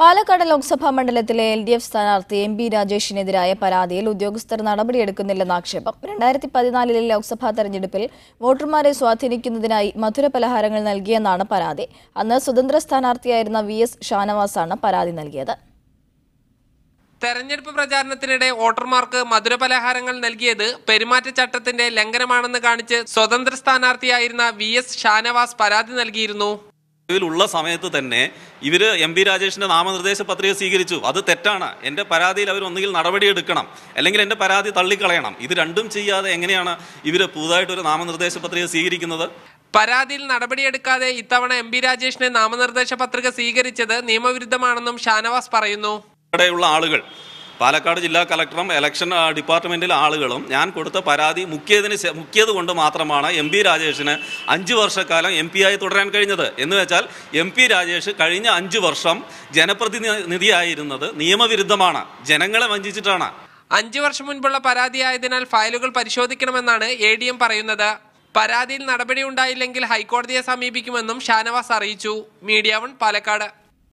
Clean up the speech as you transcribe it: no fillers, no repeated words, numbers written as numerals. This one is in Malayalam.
പാലക്കാട് ലോക്സഭാ മണ്ഡലത്തിലെ LDF സ്ഥാനാർത്ഥി MP രാജേഷിനെതിരായ പരാതിയിൽ ഉദ്യോഗസ്ഥർ നടപടിയെടുക്കുന്നില്ലെന്ന ആക്ഷേപം. 2014 ലോക്സഭാ തെരഞ്ഞെടുപ്പിൽ വോട്ടർമാരെ സ്വാധീനിക്കുന്നതിനായി മധുരപലഹാരങ്ങൾ നൽകിയെന്നാണ് പരാതി. അന്ന് സ്വതന്ത്ര സ്ഥാനാർത്ഥിയായിരുന്ന VS ഷാനവാസാണ് പരാതി നൽകിയത്. തെരഞ്ഞെടുപ്പ് പ്രചാരണത്തിനിടെ വോട്ടർമാർക്ക് മധുരപലഹാരങ്ങൾ നൽകിയത് പെരുമാറ്റച്ചട്ടത്തിന്റെ ലംഘനമാണെന്ന് കാണിച്ച് സ്വതന്ത്ര സ്ഥാനാർത്ഥിയായിരുന്ന VS ഷാനവാസ് പരാതി നൽകിയിരുന്നു. ഉള്ള സമയത്ത് തന്നെ ഇവർ MP രാജേഷിന്റെ നാമനിർദ്ദേശ പത്രിക സ്വീകരിച്ചു. അത് തെറ്റാണ്. എൻ്റെ പരാതിയിൽ അവർ ഒന്നുകിൽ നടപടിയെടുക്കണം, അല്ലെങ്കിൽ എൻ്റെ പരാതി തള്ളിക്കളയണം. ഇത് രണ്ടും ചെയ്യാതെ എങ്ങനെയാണ് ഇവർ പുതുതായിട്ടൊരു നാമനിർദ്ദേശ പത്രിക സ്വീകരിക്കുന്നത്? പരാതിയിൽ നടപടിയെടുക്കാതെ ഇത്തവണ MP രാജേഷിന്റെ നാമനിർദ്ദേശ പത്രിക സ്വീകരിച്ചത് നിയമവിരുദ്ധമാണെന്നും ഷാനവാസ് പറയുന്നു. ഇവിടെയുള്ള ആളുകൾ, പാലക്കാട് ജില്ലാ കളക്ടറും ഇലക്ഷൻ ഡിപ്പാർട്ട്മെൻറ്റിലെ ആളുകളും ഞാൻ കൊടുത്ത പരാതി മുക്കിയത് കൊണ്ട് മാത്രമാണ് MP രാജേഷിന് 5 വർഷക്കാലം MP ആയി തുടരാൻ കഴിഞ്ഞത്. എന്ന് വെച്ചാൽ MP രാജേഷ് കഴിഞ്ഞ 5 വർഷം ജനപ്രതിനിധിയായിരുന്നത് നിയമവിരുദ്ധമാണ്, ജനങ്ങളെ വഞ്ചിച്ചിട്ടാണ്. 5 വർഷം മുൻപുള്ള പരാതിയായതിനാൽ ഫയലുകൾ പരിശോധിക്കണമെന്നാണ് ADM പറയുന്നത്. പരാതിയിൽ നടപടി ഉണ്ടായില്ലെങ്കിൽ ഹൈക്കോടതിയെ സമീപിക്കുമെന്നും ഷാനവാസ് അറിയിച്ചു. മീഡിയ 1 പാലക്കാട്.